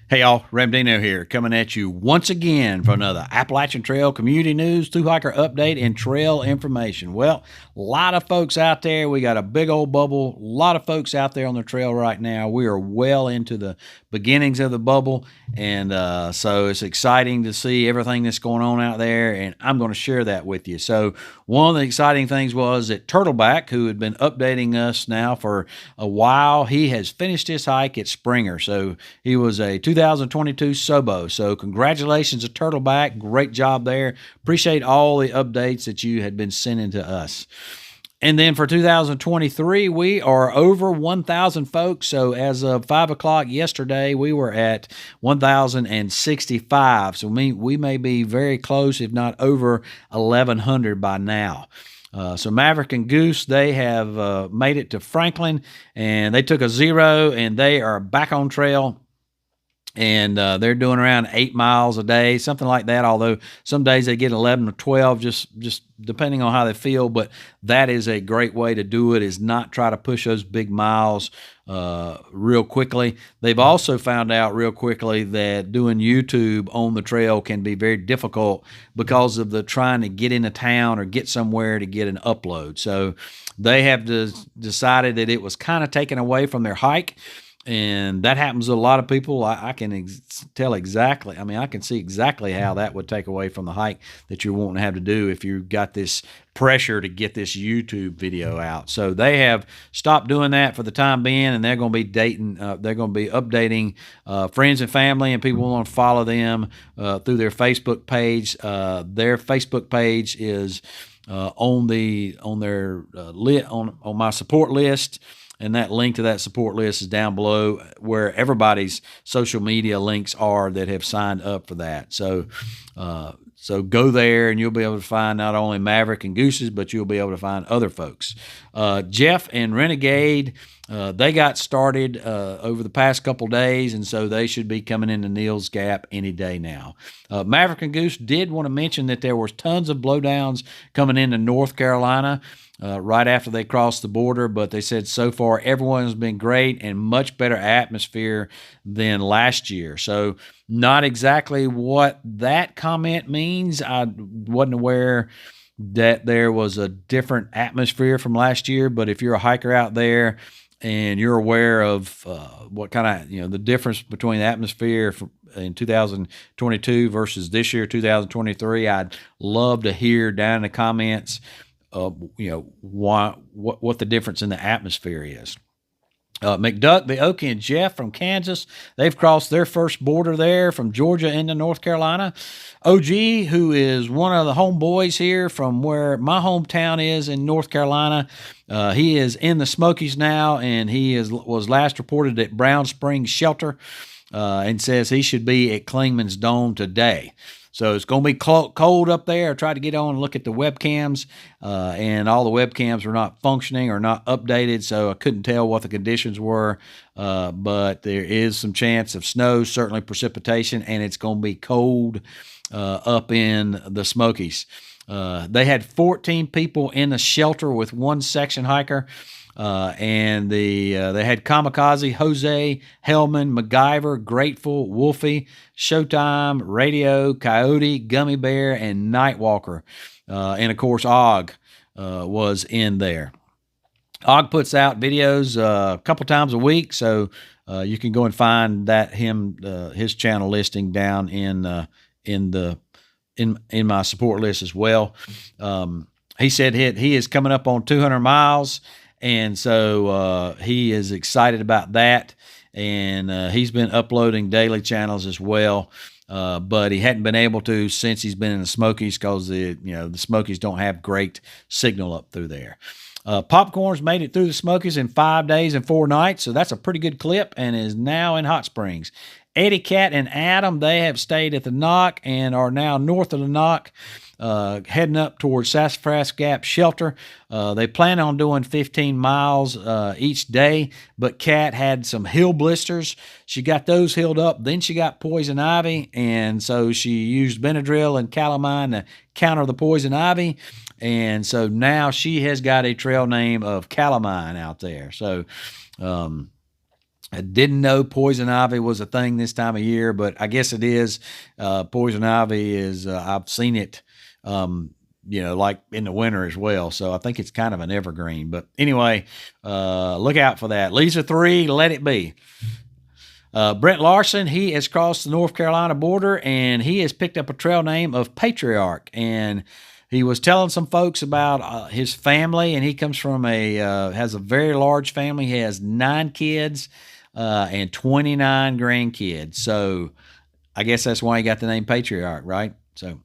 Hey y'all, Ramdino here, coming at you once again for another Appalachian Trail community news, through hiker update, and trail information. Well, a lot of folks out there. We got a big old bubble. A lot of folks out there on the trail right now. We are well into the beginnings of the bubble, and so it's exciting to see everything that's going on out there, and I'm going to share that with you. So one of the exciting things was that Turtleback, who had been updating us now for a while, he has finished his hike at Springer. So he was a 2022 Sobo. So congratulations to Turtleback. Great job there. Appreciate all the updates that you had been sending to us. And then for 2023, we are over 1,000 folks. So as of 5 o'clock yesterday, we were at 1,065. So we may be very close, if not over 1,100 by now. So Maverick and Goose, they have made it to Franklin, and they took a 0, and they are back on trail. And they're doing around 8 miles a day, something like that, although some days they get 11 or 12, just depending on how they feel. But that is a great way to do it, is not try to push those big miles real quickly. They've also found out real quickly that doing YouTube on the trail can be very difficult because of the trying to get into town or get somewhere to get an upload. So they have decided that it was kind of taken away from their hike. And that happens to a lot of people. I can tell exactly. I mean, I can see exactly how that would take away from the hike that you're wanting to have to do if you've got this pressure to get this YouTube video out. So they have stopped doing that for the time being, and they're going to be they're going to be updating friends and family and people who want to follow them through their Facebook page. Their Facebook page is on my support list. And that link to that support list is down below, where everybody's social media links are that have signed up for that. So go there, and you'll be able to find not only Maverick and Goose's, but you'll be able to find other folks. Jeff and Renegade, they got started over the past couple days, and so they should be coming into Neal's Gap any day now. Maverick and Goose did want to mention that there was tons of blowdowns coming into North Carolina right after they crossed the border, but they said so far everyone's been great and much better atmosphere than last year. So not exactly what that comment means. I wasn't aware that there was a different atmosphere from last year, but if you're a hiker out there and you're aware of what kind of, the difference between the atmosphere in 2022 versus this year, 2023, I'd love to hear down in the comments what the difference in the atmosphere is. McDuck, the Okie, and Jeff from Kansas, they've crossed their first border there from Georgia into North Carolina. OG, who is one of the homeboys here from where my hometown is in North Carolina, he is in the Smokies now, and he was last reported at Brown Springs Shelter, and says he should be at Klingman's Dome today. So it's going to be cold up there. I tried to get on and look at the webcams, and all the webcams were not functioning or not updated, so I couldn't tell what the conditions were. But there is some chance of snow, certainly precipitation, and it's going to be cold up in the Smokies. They had 14 people in the shelter with one section hiker. And they had Kamikaze, Jose, Hellman, MacGyver, Grateful, Wolfie, Showtime, Radio, Coyote, Gummy Bear, and Nightwalker. And of course, Og was in there. Og puts out videos a couple times a week, so you can go and find his channel listing down in my support list as well. He said he is coming up on 200 miles. And so he is excited about that, and he's been uploading daily channels as well. But he hadn't been able to since he's been in the Smokies, because the Smokies don't have great signal up through there. Popcorn's made it through the Smokies in 5 days and 4 nights, so that's a pretty good clip, and is now in Hot Springs. Eddie, Cat, and Adam, they have stayed at the Knock and are now north of the Knock, heading up towards Sassafras Gap Shelter. They plan on doing 15 miles each day, but Kat had some hill blisters. She got those healed up. Then she got poison ivy, and so she used Benadryl and calamine to counter the poison ivy. And so now she has got a trail name of Calamine out there. So I didn't know poison ivy was a thing this time of year, but I guess it is. Poison ivy is, I've seen it, like in the winter as well. So I think it's kind of an evergreen. But anyway, look out for that. Lisa 3, let it be. Brent Larson, he has crossed the North Carolina border, and he has picked up a trail name of Patriarch. And he was telling some folks about his family, and he comes from has a very large family. He has 9 kids and 29 grandkids. So I guess that's why he got the name Patriarch, right? So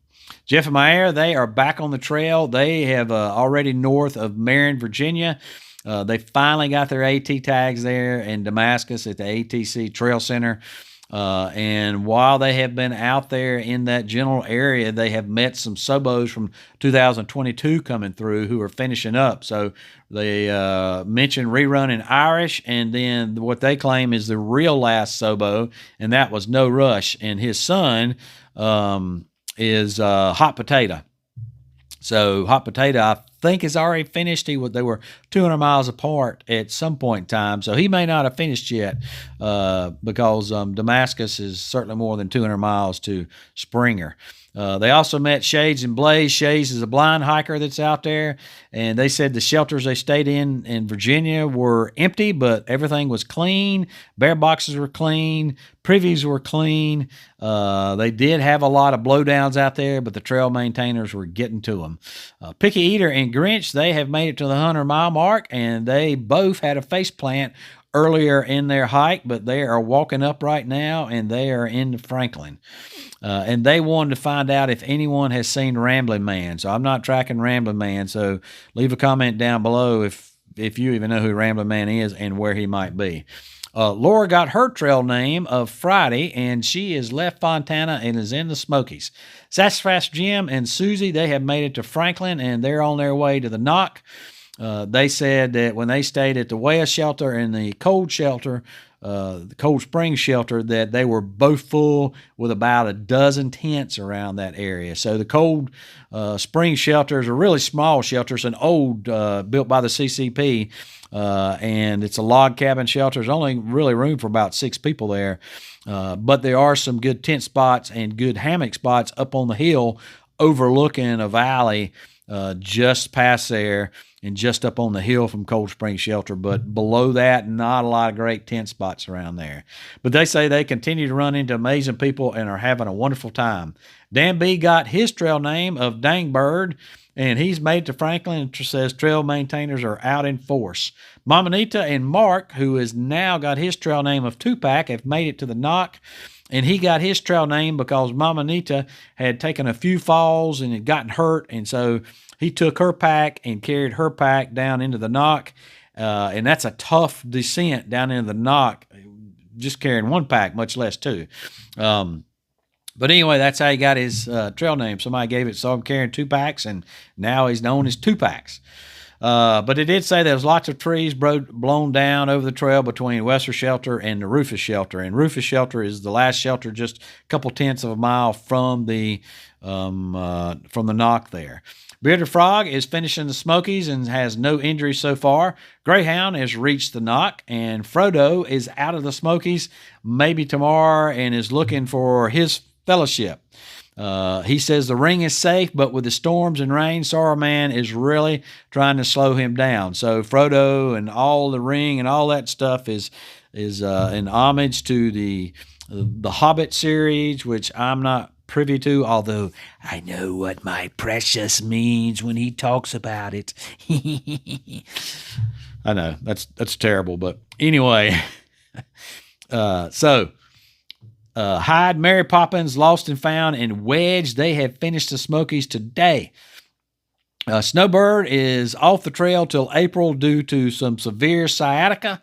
Jeff and Meyer, they are back on the trail. They have already north of Marion, Virginia. They finally got their AT tags there in Damascus at the ATC Trail Center. And while they have been out there in that general area, they have met some Sobos from 2022 coming through who are finishing up. So they mentioned rerunning Irish, and then what they claim is the real last Sobo, and that was No Rush. And his son is Hot Potato. So Hot Potato, I think, is already finished. They were 200 miles apart at some point in time, so he may not have finished yet because Damascus is certainly more than 200 miles to Springer. They also met Shades and Blaze. Shades is a blind hiker that's out there, and they said the shelters they stayed in Virginia were empty, but everything was clean. Bear boxes were clean. Privies were clean. They did have a lot of blowdowns out there, but the trail maintainers were getting to them. Picky Eater and Grinch, they have made it to the 100-mile mark, and they both had a face plant earlier in their hike, but they are walking up right now, and they are in Franklin. And they wanted to find out if anyone has seen Rambling Man. So I'm not tracking Rambling Man. So leave a comment down below if you even know who Rambling Man is and where he might be. Laura got her trail name of Friday, and she has left Fontana and is in the Smokies. Sassafras Jim and Susie, they have made it to Franklin, and they're on their way to the Knock. They said that when they stayed at the West Shelter and the Cold Shelter, the Cold Spring Shelter, that they were both full with about a dozen tents around that area. So the Cold Spring Shelter is a really small shelter. It's an old built by the CCP, and it's a log cabin shelter. There's only really room for about 6 people there, but there are some good tent spots and good hammock spots up on the hill overlooking a valley just past there and just up on the hill from Cold Spring Shelter. But below that, not a lot of great tent spots around there. But they say they continue to run into amazing people and are having a wonderful time. Dan B got his trail name of Dangbird, and he's made it to Franklin and says trail maintainers are out in force. Mama Nita and Mark, who has now got his trail name of Tupac, have made it to the Knock. And he got his trail name because Mama Nita had taken a few falls and had gotten hurt. And so he took her pack and carried her pack down into the Knock. And that's a tough descent down into the Knock, just carrying one pack, much less 2. But anyway, that's how he got his trail name. Somebody gave it, saw him carrying 2 packs, and now he's known as Tupacs. But it did say there was lots of trees blown down over the trail between Western Shelter and the Rufus Shelter. And Rufus Shelter is the last shelter just a couple tenths of a mile from the Knock there. Bearded Frog is finishing the Smokies and has no injuries so far. Greyhound has reached the Knock, and Frodo is out of the Smokies maybe tomorrow and is looking for his fellowship. He says the ring is safe, but with the storms and rain, Sorrow Man is really trying to slow him down. So Frodo and all the ring and all that stuff is an homage to the Hobbit series, which I'm not privy to, although I know what my precious means when he talks about it. I know that's terrible, but anyway. Hyde, Mary Poppins, Lost and Found, and Wedge, they have finished the Smokies today. Snowbird is off the trail till April due to some severe sciatica.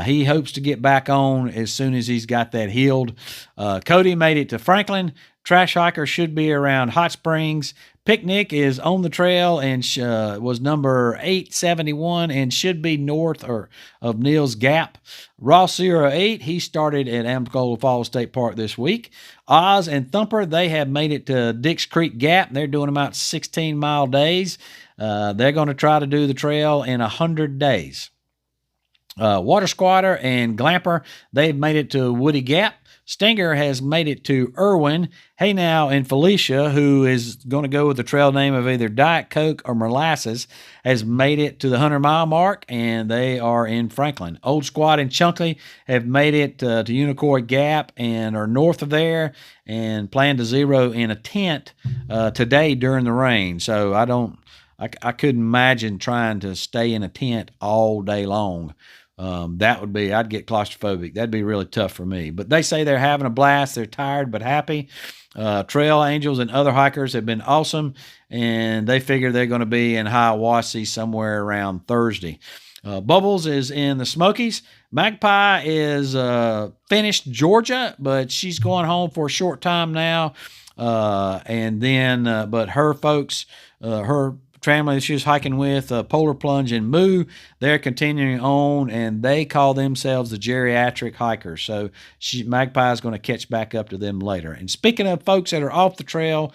He hopes to get back on as soon as he's got that healed. Cody made it to Franklin. Trash Hiker should be around Hot Springs. Picnic is on the trail and was number 871 and should be north of Neal's Gap. Ross 08, he started at Amcola Falls State Park this week. Oz and Thumper, they have made it to Dix Creek Gap. They're doing about 16-mile days. They're going to try to do the trail in 100 days. Water Squatter and Glamper, they've made it to Woody Gap. Stinger has made it to Irwin. Hey Now and Felicia, who is going to go with the trail name of either Diet Coke or Molasses, has made it to the 100-mile mark, and they are in Franklin. Old Squad and Chunky have made it to Unicoi Gap and are north of there and plan to zero in a tent today during the rain. So I couldn't imagine trying to stay in a tent all day long. I'd get claustrophobic. That'd be really tough for me. But they say they're having a blast. They're tired but happy. Trail Angels and other hikers have been awesome, and they figure they're going to be in Hiawassee somewhere around Thursday. Bubbles is in the Smokies. Magpie is finished Georgia, but she's going home for a short time now. But her folks, her family that she was hiking with, Polar Plunge and Moo, they're continuing on, and they call themselves the geriatric hikers. So Magpie is going to catch back up to them later. And speaking of folks that are off the trail,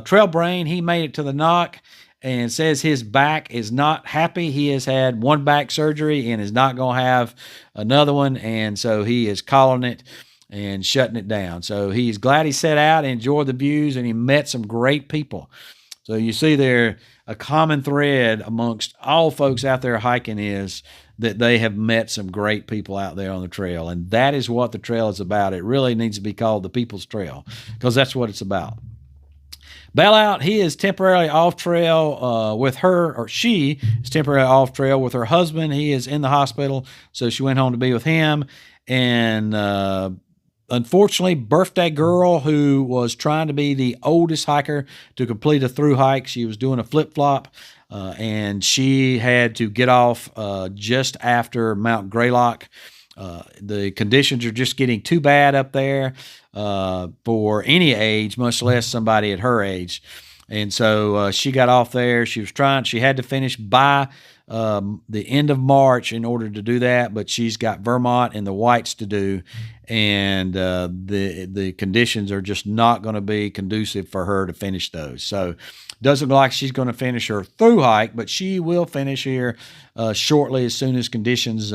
Trail Brain, he made it to the knock and says his back is not happy. He has had one back surgery and is not going to have another one, and so he is calling it and shutting it down. So he's glad he set out, enjoyed the views, and he met some great people. So you see there, a common thread amongst all folks out there hiking is that they have met some great people out there on the trail. And that is what the trail is about. It really needs to be called the People's Trail, because that's what it's about. Bailout, he is temporarily off trail with her, or she is temporarily off trail with her husband. He is in the hospital, so she went home to be with him. And unfortunately, birthday girl, who was trying to be the oldest hiker to complete a through hike, she was doing a flip-flop, and she had to get off just after Mount Greylock. The conditions are just getting too bad up there for any age, much less somebody at her age. And so she got off there. She had to finish by the end of March in order to do that, but she's got Vermont and the Whites to do, and the conditions are just not going to be conducive for her to finish those. So doesn't look like she's going to finish her through hike, but she will finish here shortly, as soon as conditions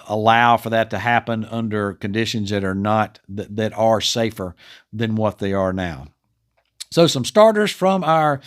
allow for that to happen under conditions that are safer than what they are now. So some starters from our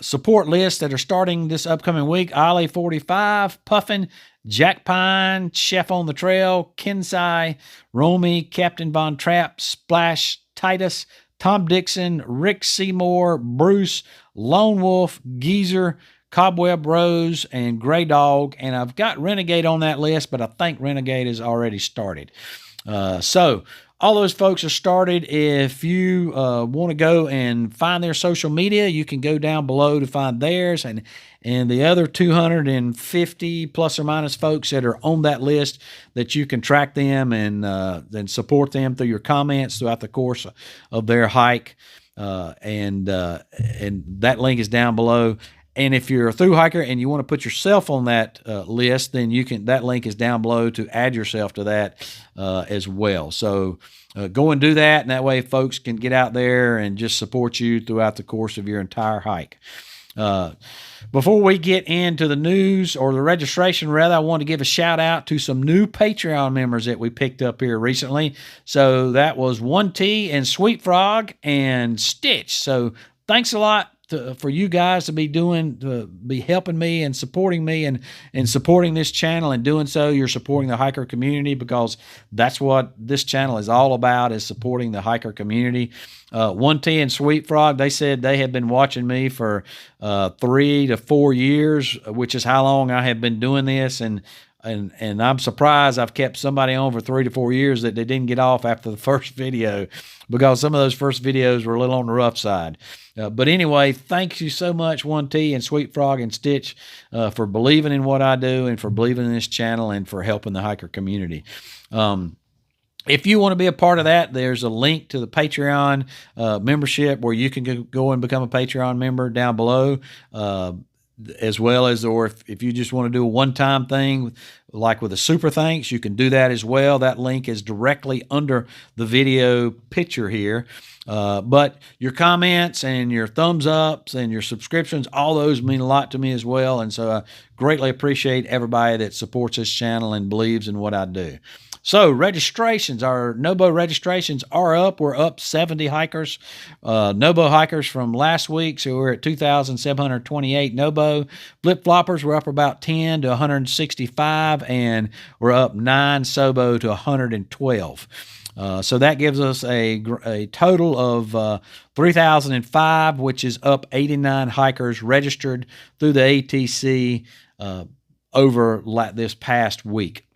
support list that are starting this upcoming week: Ollie 45, Puffin, Jack Pine, Chef on the Trail, Kinsai, Romy, Captain Von Trapp, Splash, Titus, Tom Dixon, Rick Seymour, Bruce, Lone Wolf, Geezer, Cobweb Rose, and Gray Dog. And I've got Renegade on that list, but I think Renegade has already started. So all those folks are started. If you want to go and find their social media, you can go down below to find theirs, and the other 250 plus or minus folks that are on that list, that you can track them and then support them through your comments throughout the course of their hike. And that link is down below. And if you're a through hiker and you want to put yourself on that list, then that link is down below to add yourself to that as well. So go and do that, and that way folks can get out there and just support you throughout the course of your entire hike. Before we get into the news, or the registration rather, I want to give a shout out to some new Patreon members that we picked up here recently. So that was 1T and Sweet Frog and Stitch. So thanks a lot for you guys to be helping me and supporting me and supporting this channel. And doing so, you're supporting the hiker community, because that's what this channel is all about, is supporting the hiker community. 1T and Sweet Frog, they said they had been watching me for 3 to 4 years, which is how long I have been doing this. And I'm surprised I've kept somebody on for 3 to 4 years that they didn't get off after the first video, because some of those first videos were a little on the rough side. But anyway, thank you so much, 1T and Sweet Frog and Stitch, for believing in what I do, and for believing in this channel, and for helping the hiker community. If you want to be a part of that, there's a link to the Patreon membership, where you can go and become a Patreon member down below. As well as, or if you just want to do a one-time thing like with a super thanks, you can do that as well. That link is directly under the video picture here. But your comments and your thumbs ups and your subscriptions, all those mean a lot to me as well. And so I greatly appreciate everybody that supports this channel and believes in what I do. So registrations, our NOBO registrations are up. We're up 70 hikers, NOBO hikers from last week. So we're at 2,728 NOBO. Flip-floppers, we're up about 10 to 165, and we're up 9 SOBO to 112. So that gives us a total of 3,005, which is up 89 hikers registered through the ATC over this past week.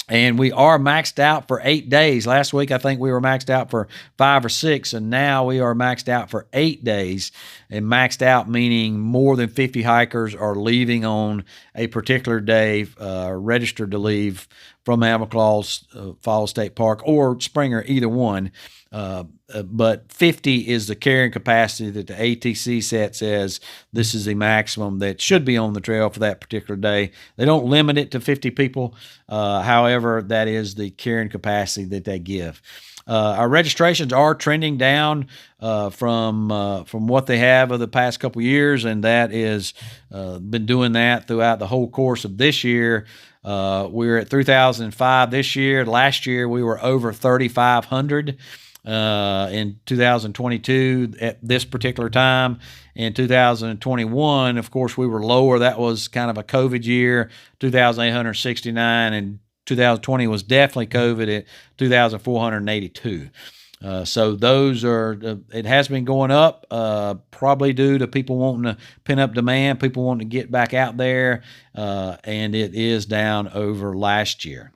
And we are maxed out for 8 days. Last week, I think we were maxed out for 5 or 6, and now we are maxed out for 8 days. And maxed out meaning more than 50 hikers are leaving on a particular day, registered to leave from Amiclaws Falls State Park or Springer, either one. But 50 is the carrying capacity that the ATC set says this is the maximum that should be on the trail for that particular day. They don't limit it to 50 people. However, that is the carrying capacity that they give. Our registrations are trending down from what they have of the past couple years, and that is been doing that throughout the whole course of this year. We're at 3,005 this year. Last year, we were over 3,500 in 2022 at this particular time. In 2021, of course, we were lower. That was kind of a COVID year, 2,869, and 2020 was definitely COVID at 2,482. So those are, it has been going up, probably due to people wanting to pin up demand, people wanting to get back out there, and it is down over last year.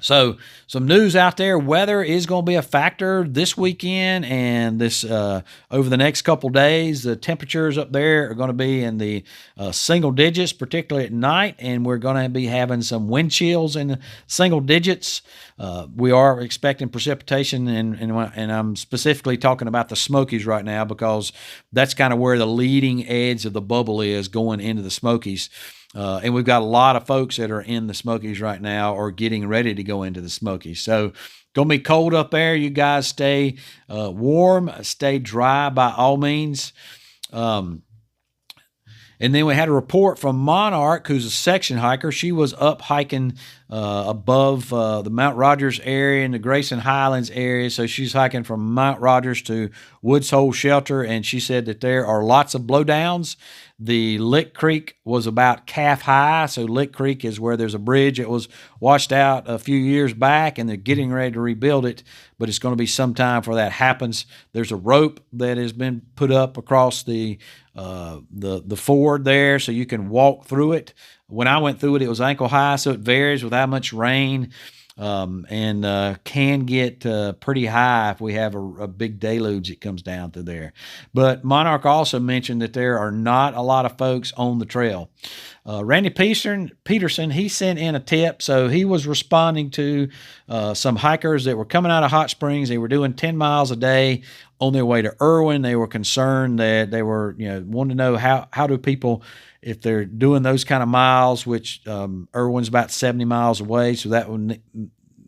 So some news out there. Weather is going to be a factor this weekend and this over the next couple days. The temperatures up there are going to be in the single digits, particularly at night, and we're going to be having some wind chills in the single digits. We are expecting precipitation, and I'm specifically talking about the Smokies right now because that's kind of where the leading edge of the bubble is going into the Smokies. And we've got a lot of folks that are in the Smokies right now or getting ready to go into the Smokies. So going to be cold up there. You guys stay warm, stay dry by all means. And then we had a report from Monarch, who's a section hiker. She was up hiking above the Mount Rogers area and the Grayson Highlands area. So she's hiking from Mount Rogers to Woods Hole Shelter, and she said that there are lots of blowdowns. The Lick Creek was about calf high. So Lick Creek is where there's a bridge that was washed out a few years back, and they're getting ready to rebuild it, but it's going to be some time before that happens. There's a rope that has been put up across the ford there, so you can walk through it. When I went through it, it was ankle high, so it varies with how much rain, and can get pretty high if we have a big deluge that comes down through there. But Monarch also mentioned that there are not a lot of folks on the trail. Randy Peterson, he sent in a tip. So he was responding to some hikers that were coming out of Hot Springs. They were doing 10 miles a day on their way to Irwin. They were concerned that they were, wanting to know how do people, if they're doing those kind of miles, which Irwin's about 70 miles away, so that would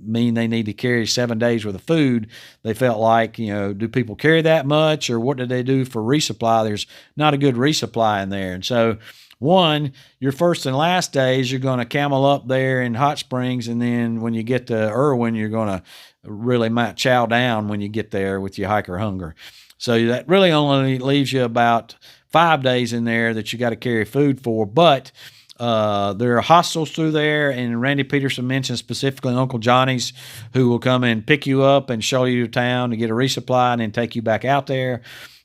mean they need to carry 7 days worth of food. They felt like, do people carry that much, or what do they do for resupply? There's not a good resupply in there. And so, one, your first and last days, you're going to camel up there in Hot Springs, and then when you get to Irwin, you're going to really might chow down when you get there with your hiker hunger. So that really only leaves you about 5 days in there that you got to carry food for. But there are hostels through there, and Randy Peterson mentioned specifically Uncle Johnny's, who will come and pick you up and show you to town to get a resupply and then take you back out there.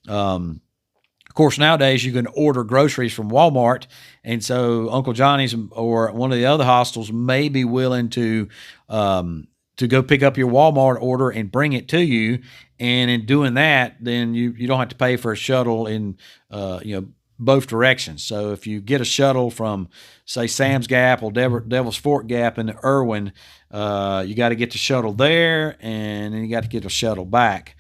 Of course, nowadays you can order groceries from Walmart, and so Uncle Johnny's or one of the other hostels may be willing to go pick up your Walmart order and bring it to you. And in doing that, then you don't have to pay for a shuttle in both directions. So if you get a shuttle from, say, Sam's Gap or Devil's Fork Gap into Irwin, you got to get the shuttle there, and then you got to get a shuttle back.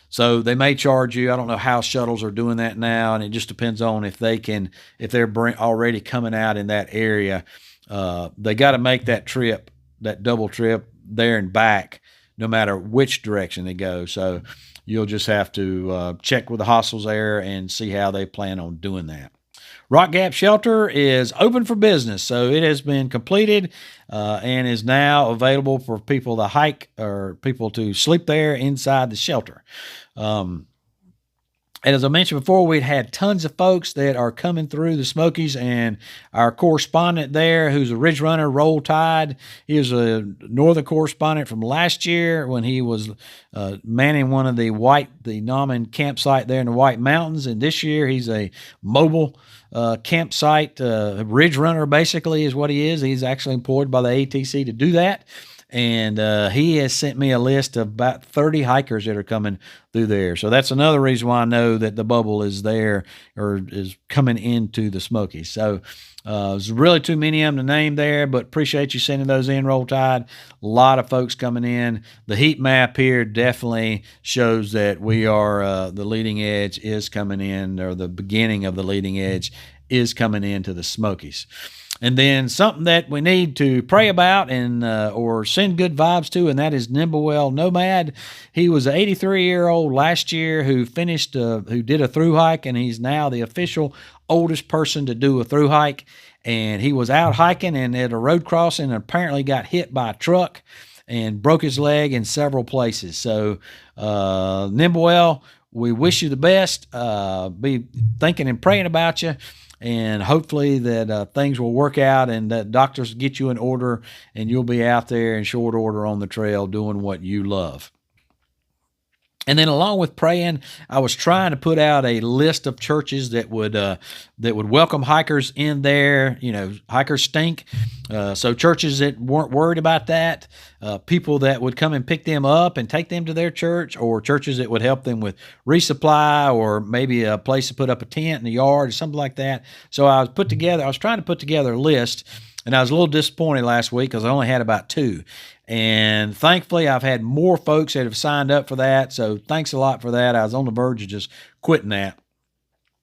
So they may charge you. I don't know how shuttles are doing that now, and it just depends on if they're already coming out in that area. they got to make that trip, that double trip there and back, no matter which direction they go. So you'll just have to check with the hostels there and see how they plan on doing that. Rock Gap Shelter is open for business, so it has been completed and is now available for people to hike or people to sleep there inside the shelter. And as I mentioned before, we'd had tons of folks that are coming through the Smokies, and our correspondent there, who's a Ridge Runner, Roll Tide, he was a northern correspondent from last year when he was manning one of the Nomad campsite there in the White Mountains, and this year he's a mobile campsite Ridge Runner, basically, is what he is. He's actually employed by the ATC to do that. And he has sent me a list of about 30 hikers that are coming through there. So that's another reason why I know that the bubble is there or is coming into the Smokies. So there's really too many of them to name there, but appreciate you sending those in, Roll Tide. A lot of folks coming in. The heat map here definitely shows that we are, the leading edge is coming in, or the beginning of the leading edge is coming into the Smokies. And then something that we need to pray about and or send good vibes to, and that is Nimble Nomad. He was an 83-year-old last year who finished, who did a through hike, and he's now the official oldest person to do a through hike. And he was out hiking and at a road crossing and apparently got hit by a truck and broke his leg in several places. So Nimble, we wish you the best. Be thinking and praying about you. And hopefully that things will work out and that doctors get you in order and you'll be out there in short order on the trail doing what you love. And then along with praying, I was trying to put out a list of churches that would welcome hikers in there. You know, hikers stink. So churches that weren't worried about that, people that would come and pick them up and take them to their church, or churches that would help them with resupply, or maybe a place to put up a tent in the yard or something like that. So I was trying to put together a list, and I was a little disappointed last week because I only had about 2. And thankfully, I've had more folks that have signed up for that. So thanks a lot for that. I was on the verge of just quitting that.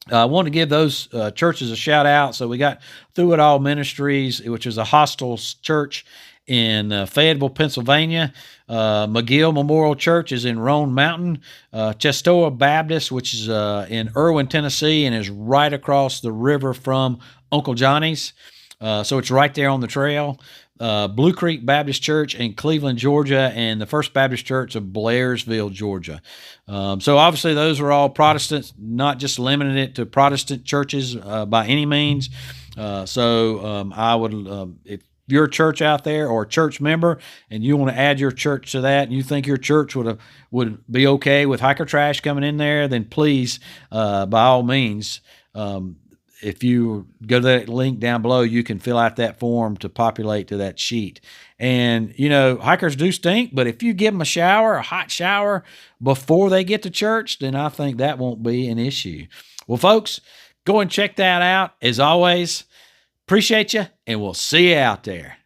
I want to give those churches a shout out. So we got Thru It All Ministries, which is a hostel church in Fayetteville, Pennsylvania. McGill Memorial Church is in Roan Mountain. Chestoa Baptist, which is in Irwin, Tennessee, and is right across the river from Uncle Johnny's. So it's right there on the trail. Blue Creek Baptist Church in Cleveland, Georgia, and the First Baptist Church of Blairsville, Georgia. So obviously those are all Protestants, not just limiting it to Protestant churches by any means. I would, if you're a church out there or a church member and you want to add your church to that and you think your church would be okay with hiker trash coming in there, then please, by all means, if you go to that link down below, you can fill out that form to populate to that sheet. And, you know, hikers do stink, but if you give them a hot shower before they get to church, then I think that won't be an issue. Well, folks, go and check that out. As always, appreciate you, and we'll see you out there.